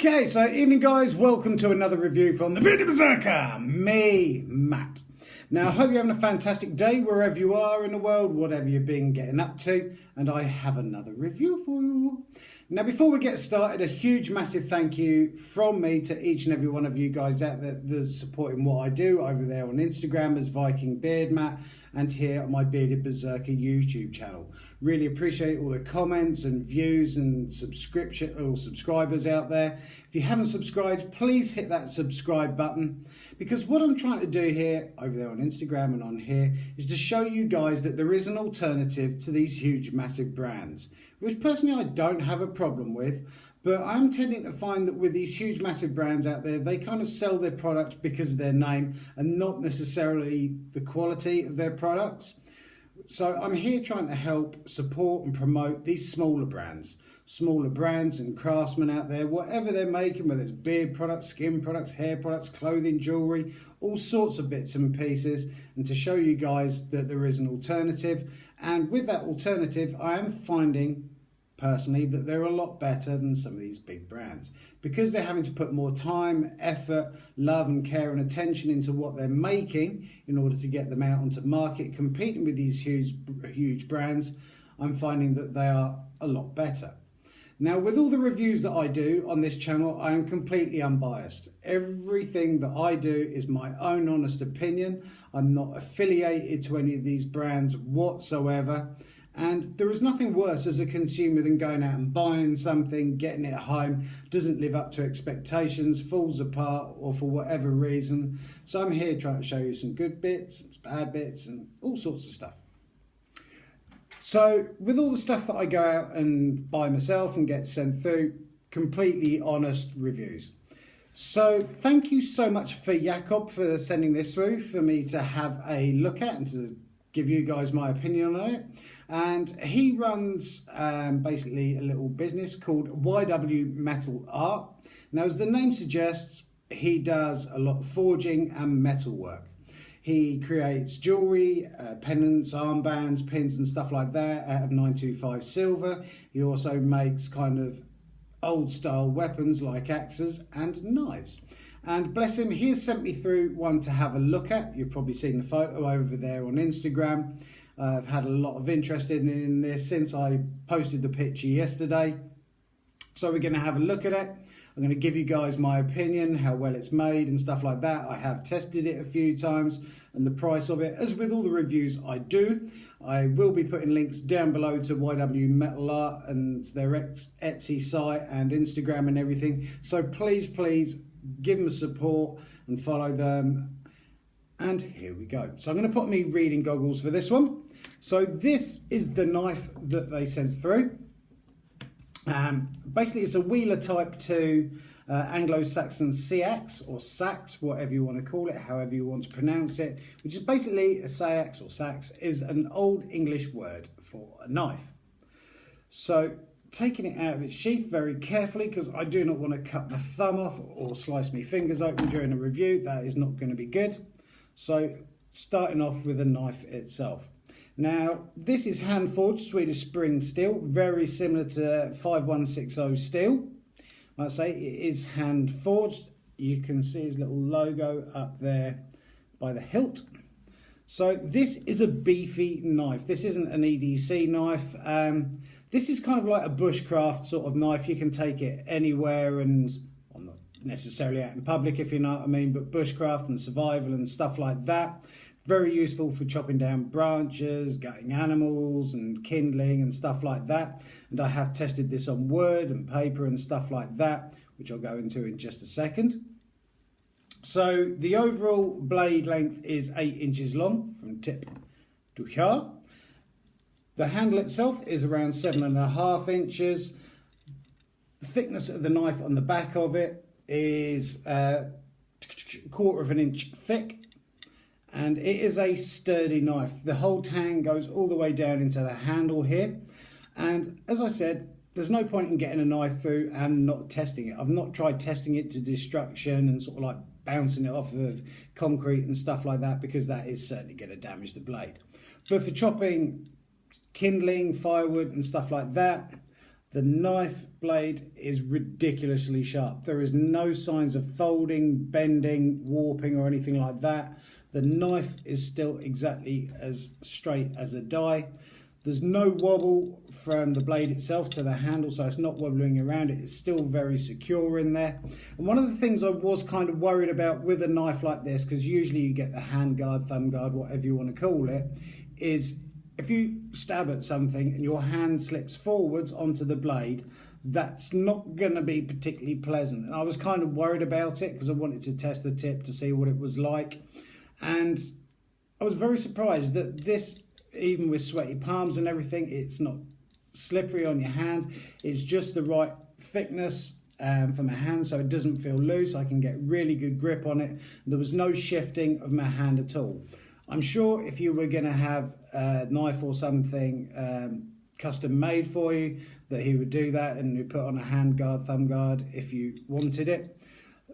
Okay, so evening guys, welcome to another review from the Bearded Berserker, me, Matt. Now, I hope you're having a fantastic day wherever you are in the world, whatever you've been getting up to, and I have another review for you. Now, before we get started, a huge, massive thank you from me to each and every one of you guys out there that's supporting what I do over there on Instagram as Viking Beard Matt, and here on my Bearded Berserker YouTube channel. Really appreciate all the comments and views and subscribers out there. If you haven't subscribed, please hit that subscribe button, because what I'm trying to do here over there on Instagram and on here is to show you guys that there is an alternative to these huge massive brands, which personally I don't have a problem with. But I'm tending to find that with these huge massive brands out there, they kind of sell their product because of their name and not necessarily the quality of their products. So I'm here trying to help support and promote these smaller brands and craftsmen out there, whatever they're making, whether it's beard products, skin products, hair products, clothing, jewellery, all sorts of bits and pieces, and to show you guys that there is an alternative. And with that alternative, I am finding personally that they're a lot better than some of these big brands, because they're having to put more time, effort, love and care and attention into what they're making in order to get them out onto market, competing with these huge brands. I'm finding that they are a lot better. Now, with all the reviews that I do on this channel, I am completely unbiased. Everything that I do is my own honest opinion. I'm not affiliated to any of these brands whatsoever. And there is nothing worse as a consumer than going out and buying something, getting it at home, doesn't live up to expectations, falls apart, or for whatever reason. So I'm here trying to show you some good bits, some bad bits, and all sorts of stuff. So with all the stuff that I go out and buy myself and get sent through, completely honest reviews. So thank you so much for Jakob for sending this through for me to have a look at and to give you guys my opinion on it. And he runs basically a little business called YW Metal Art. Now, as the name suggests, he does a lot of forging and metal work. He creates jewellery, pendants, armbands, pins and stuff like that out of 925 silver. He also makes kind of old style weapons like axes and knives. And bless him, he has sent me through one to have a look at. You've probably seen the photo over there on Instagram. I've had a lot of interest in this since I posted the picture yesterday. So we're going to have a look at it. I'm going to give you guys my opinion, how well it's made and stuff like that. I have tested it a few times and the price of it. As with all the reviews I do, I will be putting links down below to YW Metal Art and their Etsy site and Instagram and everything. So please give them support and follow them. And here we go. So I'm going to put me reading goggles for this one. So this is the knife that they sent through. Basically, it's a Wheeler Type 2 Anglo-Saxon Seax or Sax, whatever you want to call it, however you want to pronounce it, which is basically a Seax or Sax is an old English word for a knife. So taking it out of its sheath very carefully, because I do not want to cut my thumb off or slice my fingers open during a review. That is not going to be good. So starting off with the knife itself. Now, this is hand-forged Swedish spring steel, very similar to 5160 steel. Like I say, it is hand-forged. You can see his little logo up there by the hilt. So this is a beefy knife. This isn't an EDC knife. This is kind of like a bushcraft sort of knife. You can take it anywhere and, well, not necessarily out in public if you know what I mean, but bushcraft and survival and stuff like that. Very useful for chopping down branches, gutting animals and kindling and stuff like that. And I have tested this on wood and paper and stuff like that, which I'll go into in just a second. So the overall blade length is 8 inches long from tip to here. The handle itself is around 7.5 inches. The thickness of the knife on the back of it is a 1/4 of an inch thick. And it is a sturdy knife. The whole tang goes all the way down into the handle here. And as I said, there's no point in getting a knife through and not testing it. I've not tried testing it to destruction and sort of like bouncing it off of concrete and stuff like that, because that is certainly going to damage the blade. But for chopping kindling, firewood and stuff like that, The knife blade is ridiculously sharp. There is no signs of folding, bending, warping or anything like that. The knife is still exactly as straight as a die. There's no wobble from the blade itself to the handle, so it's not wobbling around. It's still very secure in there. And one of the things I was kind of worried about with a knife like this, because usually you get the hand guard, thumb guard, whatever you want to call it, is if you stab at something and your hand slips forwards onto the blade, that's not going to be particularly pleasant. And I was kind of worried about it because I wanted to test the tip to see what it was like. And I was very surprised that this, even with sweaty palms and everything, it's not slippery on your hand. It's just the right thickness for my hand, so it doesn't feel loose. I can get really good grip on it. There was no shifting of my hand at all. I'm sure if you were going to have a knife or something custom made for you, that he would do that and you put on a hand guard, thumb guard if you wanted it.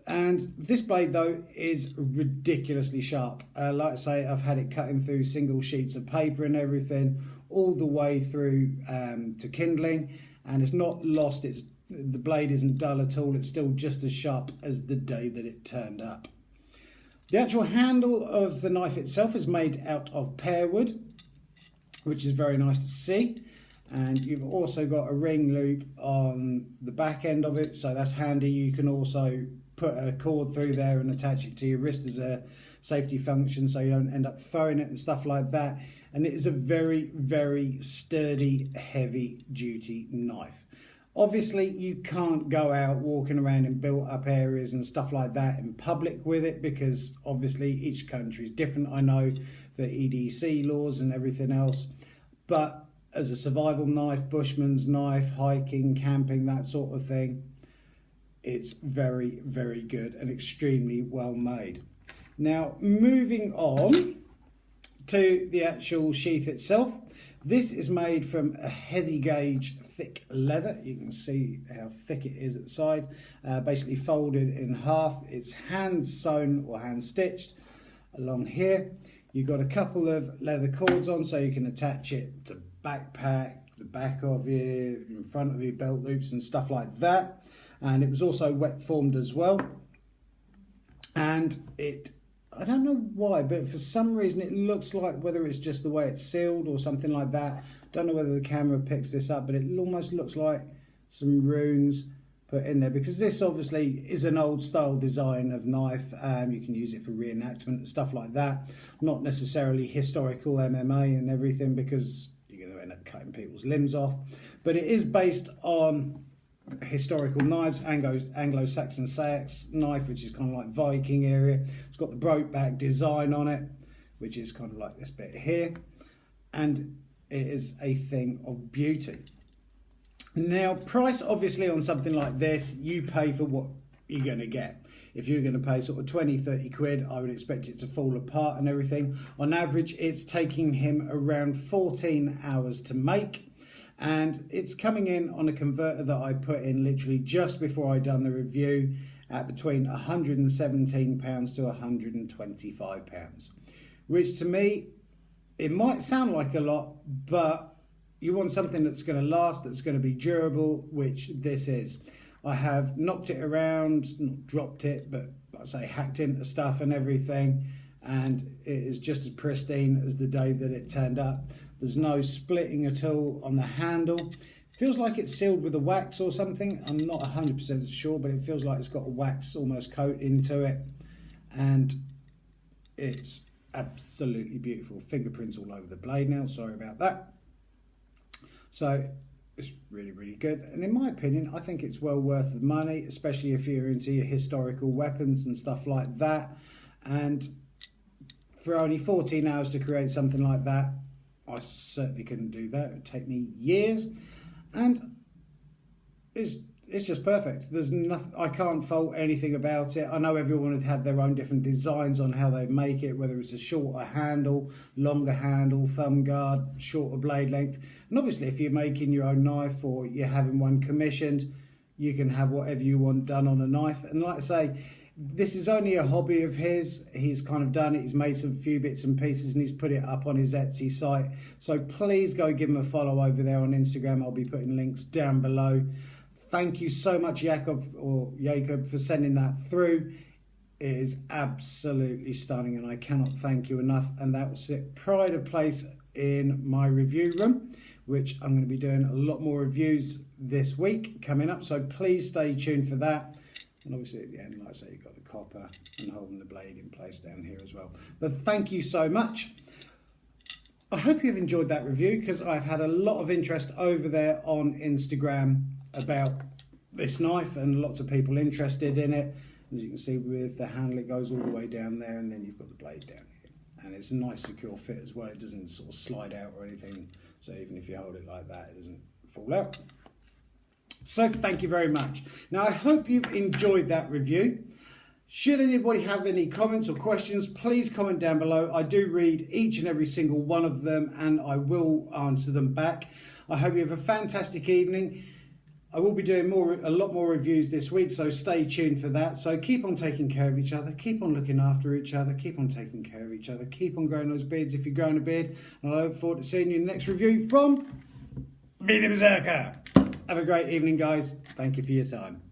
And this blade though is ridiculously sharp. Like I say, I've had it cutting through single sheets of paper and everything, all the way through to kindling, and it's not lost. The blade isn't dull at all. It's still just as sharp as the day that it turned up. The actual handle of the knife itself is made out of pear wood, which is very nice to see. And you've also got a ring loop on the back end of it, so that's handy. You can also put a cord through there and attach it to your wrist as a safety function, so you don't end up throwing it and stuff like that. And it is a very, very sturdy, heavy duty knife. Obviously, you can't go out walking around in built up areas and stuff like that in public with it, because obviously each country is different. I know for EDC laws and everything else, but as a survival knife, bushman's knife, hiking, camping, that sort of thing, it's very, very good and extremely well made. Now, moving on to the actual sheath itself. This is made from a heavy gauge thick leather. You can see how thick it is at the side. Basically folded in half. It's hand sewn or hand stitched along here. You've got a couple of leather cords on, so you can attach it to backpack, the back of you, in front of your belt loops and stuff like that. And it was also wet formed as well. And I don't know why, but for some reason it looks like, whether it's just the way it's sealed or something like that, don't know whether the camera picks this up, but it almost looks like some runes put in there, because this obviously is an old style design of knife. You can use it for reenactment and stuff like that, not necessarily historical MMA and everything, because you're going to end up cutting people's limbs off, but it is based on historical knives, Anglo-Saxon knife, which is kind of like Viking area. It's got the broke back design on it, which is kind of like this bit here, and it is a thing of beauty. Now, price obviously on something like this, you pay for what you're going to get. If you're going to pay sort of 20-30 quid, I would expect it to fall apart and everything. On average, it's taking him around 14 hours to make. And it's coming in on a converter that I put in literally just before I done the review at between £117 to £125, which to me, it might sound like a lot, but you want something that's going to last, that's going to be durable, which this is. I have knocked it around, not dropped it, but like I say, hacked into stuff and everything, and it is just as pristine as the day that it turned up. There's no splitting at all on the handle. Feels like it's sealed with a wax or something. I'm not 100% sure, but it feels like it's got a wax almost coat into it. And it's absolutely beautiful. Fingerprints all over the blade now. Sorry about that. So it's really, really good. And in my opinion, I think it's well worth the money, especially if you're into your historical weapons and stuff like that. And for only 14 hours to create something like that, I certainly couldn't do that. It would take me years, and it's just perfect. There's nothing, I can't fault anything about it. I know everyone would have their own different designs on how they make it, whether it's a shorter handle, longer handle, thumb guard, shorter blade length. And obviously, if you're making your own knife or you're having one commissioned, you can have whatever you want done on a knife. And like I say, This is only a hobby of his. He's kind of done it. He's made some few bits and pieces and he's put it up on his Etsy site. So please go give him a follow over there on Instagram. I'll be putting links down below. Thank you so much, Jacob, for sending that through. It is absolutely stunning and I cannot thank you enough. And that will sit pride of place in my review room, which I'm going to be doing a lot more reviews this week coming up. So please stay tuned for that. And obviously at the end, like I say, you've got the copper and holding the blade in place down here as well. But thank you so much. I hope you've enjoyed that review because I've had a lot of interest over there on Instagram about this knife and lots of people interested in it. As you can see with the handle, it goes all the way down there and then you've got the blade down here. And it's a nice secure fit as well. It doesn't sort of slide out or anything. So even if you hold it like that, it doesn't fall out. So thank you very much. Now I hope you've enjoyed that review. Should anybody have any comments or questions, please comment down below. I do read each and every single one of them and I will answer them back. I hope you have a fantastic evening. I will be doing a lot more reviews this week, so stay tuned for that. So keep on taking care of each other, keep on looking after each other, keep on taking care of each other, keep on growing those beards if you're growing a beard. And I look forward to seeing you in the next review from Bearded Berserker. Have a great evening, guys. Thank you for your time.